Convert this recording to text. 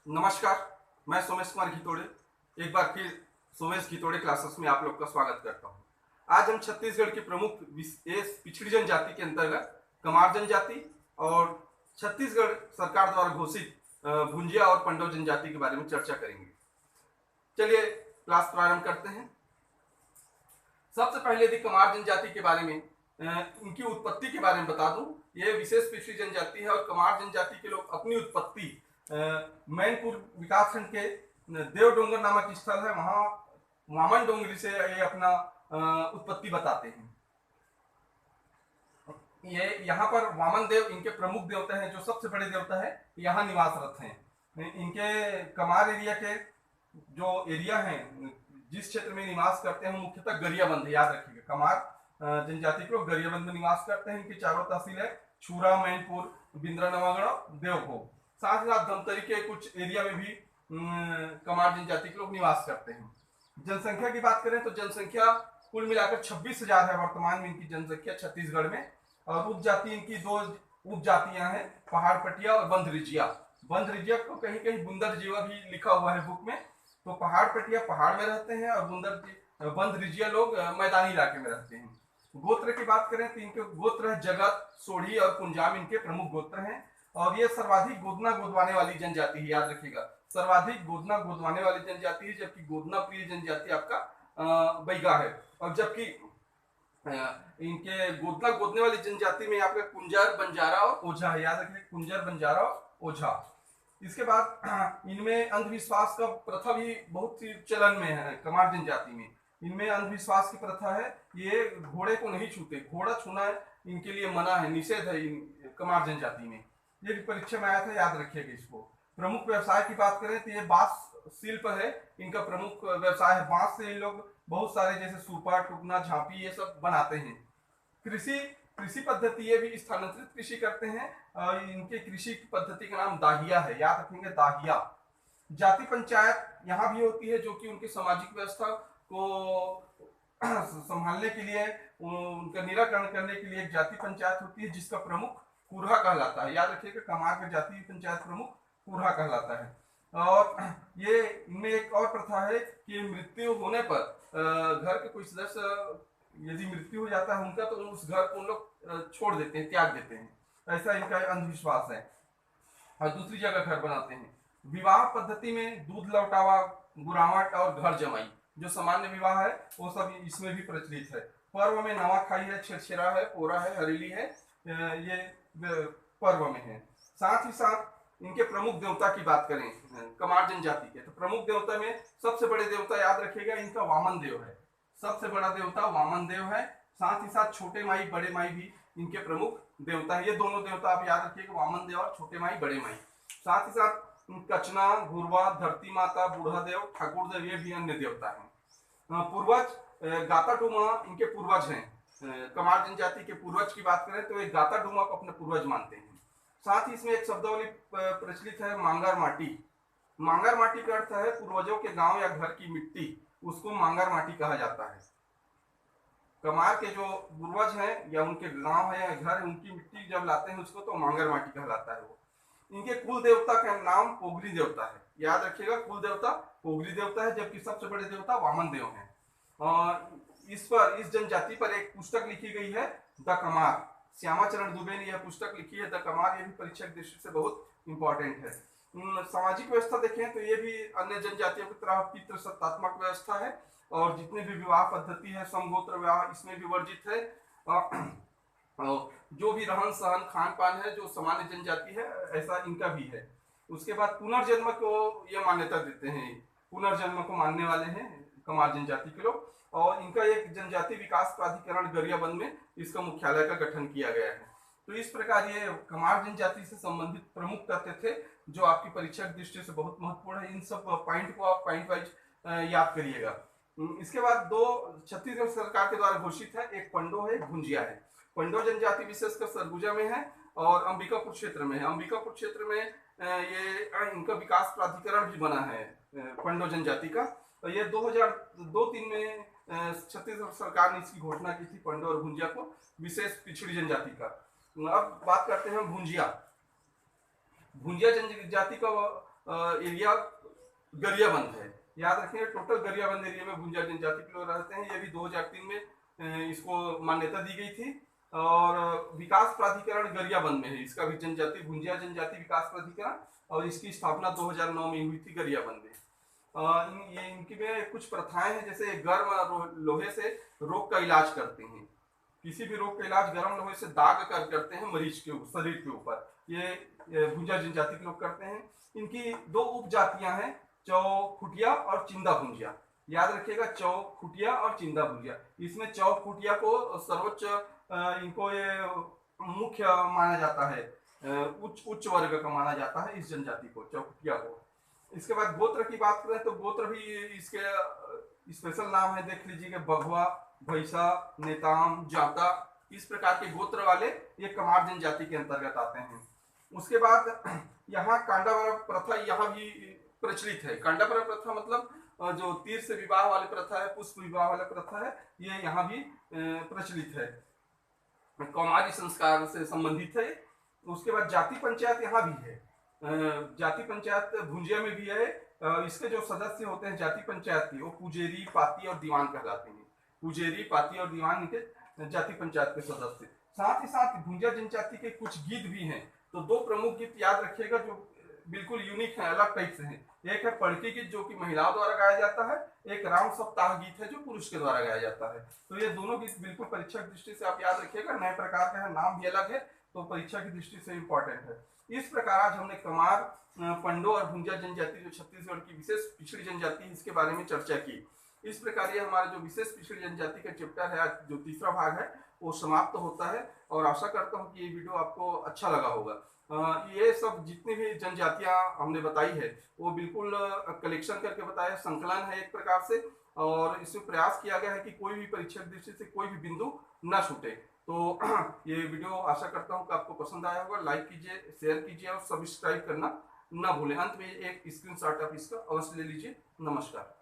नमस्कार, मैं सोमेश कुमार घितोड़े एक बार फिर सोमेश घितोड़े क्लासेस में आप लोग का स्वागत करता हूं। आज हम छत्तीसगढ़ की प्रमुख पिछड़ी जनजाति के अंतर्गत कमार जनजाति और छत्तीसगढ़ सरकार द्वारा घोषित भुंजिया और पंडो जनजाति के बारे में चर्चा करेंगे। चलिए क्लास प्रारंभ करते हैं। सबसे पहले यदि कमार जनजाति के बारे में इनकी उत्पत्ति के बारे में बता दूं, यह विशेष पिछड़ी जनजाति है और कमार जनजाति के लोग अपनी उत्पत्ति मैनपुर विकासखंड के देव डोंगर नामक स्थल है, वहां वामन डोंगरी से ये अपना उत्पत्ति बताते हैं। ये यहाँ पर वामन देव इनके प्रमुख देवता हैं, जो सबसे बड़े देवता है, यहाँ निवासरत हैं। इनके कमार एरिया के जो एरिया हैं, जिस क्षेत्र में निवास करते हैं, मुख्यतः गरियाबंद, याद रखिएगा, कमार जनजाति के लोग गरियाबंद में निवास करते हैं। इनकी चारों तहसील है, छुरा, मैनपुर, बिंद्रा, नवागढ़, देवभोग। साथ ही साथ धमतरी के कुछ एरिया में भी कमार जनजाति के लोग निवास करते हैं। जनसंख्या की बात करें तो जनसंख्या कुल मिलाकर 26,000 है वर्तमान में इनकी जनसंख्या छत्तीसगढ़ में। और उपजाति इनकी दो उपजातियां हैं, पहाड़ पटिया और बंधरिजिया। बंधरिजिया को कहीं कहीं बुंदरजीवा भी लिखा हुआ है बुक में। तो पहाड़ पटिया पहाड़ में रहते हैं और बंधरिजिया लोग मैदानी इलाके में रहते हैं। गोत्र की बात करें तो इनके गोत्र है जगत, सोढ़ी और कुंजाम इनके प्रमुख गोत्र हैं। और ये सर्वाधिक गोदना गोदवाने वाली जनजाति है, याद रखिएगा, सर्वाधिक गोदना गोदवाने वाली जनजाति है। जबकि गोदना प्रिय जनजाति आपका बैगा है। और जबकि इनके गोदना गोदने वाली जनजाति में आपका कुंजर, बंजारा और ओझा है, याद रखिए, कुंजर, बंजारा और ओझा। इसके बाद इनमें अंधविश्वास का प्रथा भी बहुत ही चलन में है। कमार जनजाति में इनमें अंधविश्वास की प्रथा है, ये घोड़े को नहीं छूते, घोड़ा छूना इनके लिए मना है, निषेध है कमार जनजाति में। ये भी परीक्षा में आया था, याद रखिएगा इसको। प्रमुख व्यवसाय की बात करें तो ये बांस शिल्प है, इनका प्रमुख व्यवसाय है। बांस से इन लोग बहुत सारे जैसे सूपा, टुकना, झांपी ये सब बनाते हैं। कृषि पद्धति ये भी स्थानांतरित कृषि करते हैं और इनके कृषि पद्धति का नाम दाहिया है, याद रखेंगे, दाहिया। जाति पंचायत यहाँ भी होती है, जो कि उनकी सामाजिक व्यवस्था को संभालने के लिए, उनका निराकरण करने के लिए एक जाति पंचायत होती है, जिसका प्रमुख कुरहा कहलाता है। याद रखिएगा, कमार का जाति पंचायत प्रमुख कुरहा कहलाता है। और ये इनमें एक और प्रथा है कि मृत्यु होने पर घर के कोई सदस्य यदि मृत्यु हो जाता है उनका, तो उस घर को उन लोग छोड़ देते हैं, त्याग देते हैं। ऐसा इनका अंधविश्वास है। और दूसरी जगह घर बनाते हैं। विवाह पद्धति में दूध लौटावा, गुरावट और घर जमाई, जो सामान्य विवाह है, वो सब इसमें भी प्रचलित है। पर्व में नवाखाई है, छेरछेरा है, पोरा है, हरेली है, ये पर्व में है। साथ ही साथ इनके प्रमुख देवता की बात करें कमार जनजाति के, तो प्रमुख देवता में सबसे बड़े देवता, याद रखिएगा, इनका वामन देव है। सबसे बड़ा देवता वामन देव है। साथ ही साथ छोटे माई, बड़े माई भी इनके प्रमुख देवता है। ये दोनों देवता आप याद रखिएगा, वामन देव और छोटे माई, बड़े माई। साथ ही साथ कचना, घुरवा, धरती माता, बूढ़ा देव, ठाकुर देव, ये भी अन्य देवता है। पूर्वज गाता डूमा इनके पूर्वज हैं। कमार जनजाति के पूर्वज की बात करें तो ये गाता डूमा को अपने पूर्वज मानते हैं। साथ ही इसमें एक शब्दावली प्रचलित है, मांगर माटी। मांगर माटी का अर्थ है पूर्वजों के गांव या घर की मिट्टी, उसको मांगर माटी कहा जाता है। कमार के जो पूर्वज हैं या उनके गांव है या घर है, उनकी मिट्टी जब लाते हैं उसको, तो मांगर माटी कहलाता है वो। इनके कुल देवता का नाम पोगरी देवता है, याद रखिएगा, कुल देवता पोगरी देवता है। जबकि सबसे बड़े देवता वामन देव हैं। इस जनजाति पर एक पुस्तक लिखी गई है, द कमार। श्यामाचरण दुबे ने यह पुस्तक लिखी है, द कमार। ये भी परीक्षा की दृष्टि से बहुत इंपॉर्टेंट है। सामाजिक व्यवस्था देखें तो ये भी अन्य जनजातियों की तरह पितृ सत्तात्मक व्यवस्था है। और जितने भी विवाह पद्धति है, समगोत्र विवाह इसमें भी वर्जित है। जो भी रहन सहन खान पान है जो सामान्य जनजाति है, ऐसा इनका भी है। उसके बाद पुनर्जन्म को ये मान्यता देते हैं, पुनर्जन्म को मानने वाले हैं कमार जनजाति के लोग। और इनका एक जनजाति विकास प्राधिकरण गरियाबंद में इसका मुख्यालय का गठन किया गया है। तो इस प्रकार ये कमार जनजाति से संबंधित प्रमुख तथ्य थे, जो आपकी परीक्षा की दृष्टि से बहुत महत्वपूर्ण है। इन सब पॉइंट को आप पॉइंट वाइज याद करिएगा। इसके बाद दो छत्तीसगढ़ सरकार के द्वारा घोषित है, एक पंडो है, एक भुंजिया है। पंडो जनजाति विशेषकर सरगुजा में है और अंबिकापुर क्षेत्र में है। अंबिकापुर क्षेत्र में ये इनका विकास प्राधिकरण भी बना है पंडो जनजाति का। और ये 2002-3 में छत्तीसगढ़ सरकार ने इसकी घोषणा की थी, पंडो और भुंजिया को विशेष पिछड़ी जनजाति का। अब बात करते हैं भुंजिया। भुंजिया जनजाति का एरिया गरियाबंद है। याद रखिए टोटल गरियाबंद एरिया में भुंजा जनजाति के लोग रहते हैं। ये भी 2003 में इसको मान्यता दी गई थी। और विकास प्राधिकरण गरियाबंद में है, इसका भी जनजाति भुंजिया जनजाति विकास प्राधिकरण, और इसकी स्थापना 2009 में हुई थी गरियाबंद में। ये इनकी में कुछ प्रथाएं हैं, जैसे गर्म लोहे से रोग का इलाज करते हैं। किसी भी रोग का इलाज गर्म लोहे से दाग कर करते हैं मरीज के शरीर के ऊपर। ये भुंजा जनजाति के लोग करते हैं। इनकी दो उपजातियां हैं, चौखुटिया और चिंदा भुंजिया। याद रखिएगा, चौखुटिया और चिंदा भुंजिया। इसमें चौखुटिया को सर्वोच्च इनको ये मुख्य माना जाता है, उच्च वर्ग का माना जाता है इस जनजाति को, चौखुटिया को। इसके बाद गोत्र की बात करें तो गोत्र भी इसके स्पेशल नाम है, देख लीजिए, बघवा, भैसा, नेताम, जाता, इस प्रकार के गोत्र वाले ये कमार जनजाति के अंतर्गत आते हैं। उसके बाद यहाँ कांडावरा प्रथा यहाँ भी प्रचलित है। कांडावरा प्रथा मतलब जो तीर से विवाह वाली प्रथा है, पुष्प विवाह वाली प्रथा है, ये यहाँ भी प्रचलित है, कौमारी संस्कार से संबंधित है। उसके बाद जाति पंचायत यहाँ भी है। जाति पंचायत भुंजिया में भी है। इसके जो सदस्य होते हैं जाति पंचायत के, वो पुजेरी, पाती और दीवान कहलाते हैं। पुजेरी, पाती और दीवान इनके जाति पंचायत के सदस्य। साथ ही साथ भुंजिया जनजाति के कुछ गीत भी हैं। तो दो प्रमुख गीत याद रखिएगा जो बिल्कुल यूनिक है, अलग टाइप से हैं। एक है पड़की गीत जो कि महिलाओं द्वारा गाया जाता है, एक राम सप्ताह गीत है जो पुरुष के द्वारा गाया जाता है। तो ये दोनों गीत बिल्कुल परीक्षा की दृष्टि से आप याद रखिएगा, नए प्रकार का है, नाम भी अलग है, तो परीक्षा की दृष्टि से इम्पोर्टेंट है। इस प्रकार आज हमने कमार, पंडो और भुंजिया जनजाति जो छत्तीसगढ़ की विशेष पिछड़ी जनजाति है, इसके बारे में चर्चा की। इस प्रकार ये हमारा जो विशेष पिछड़ी जनजाति का चैप्टर है, आज जो तीसरा भाग है, वो समाप्त होता है। और आशा करता हूँ कि ये वीडियो आपको अच्छा लगा होगा। ये सब जितनी भी जनजातियां हमने बताई है वो बिल्कुल कलेक्शन करके बताया, संकलन है एक प्रकार से, और इसमें प्रयास किया गया है कि कोई भी परीक्षा की दृष्टि से कोई भी बिंदु न छूटे। तो ये वीडियो आशा करता हूँ कि आपको पसंद आया होगा। लाइक कीजिए, शेयर कीजिए और सब्सक्राइब करना ना भूलें। अंत में एक स्क्रीनशॉट आप इसका अवश्य ले लीजिए। नमस्कार।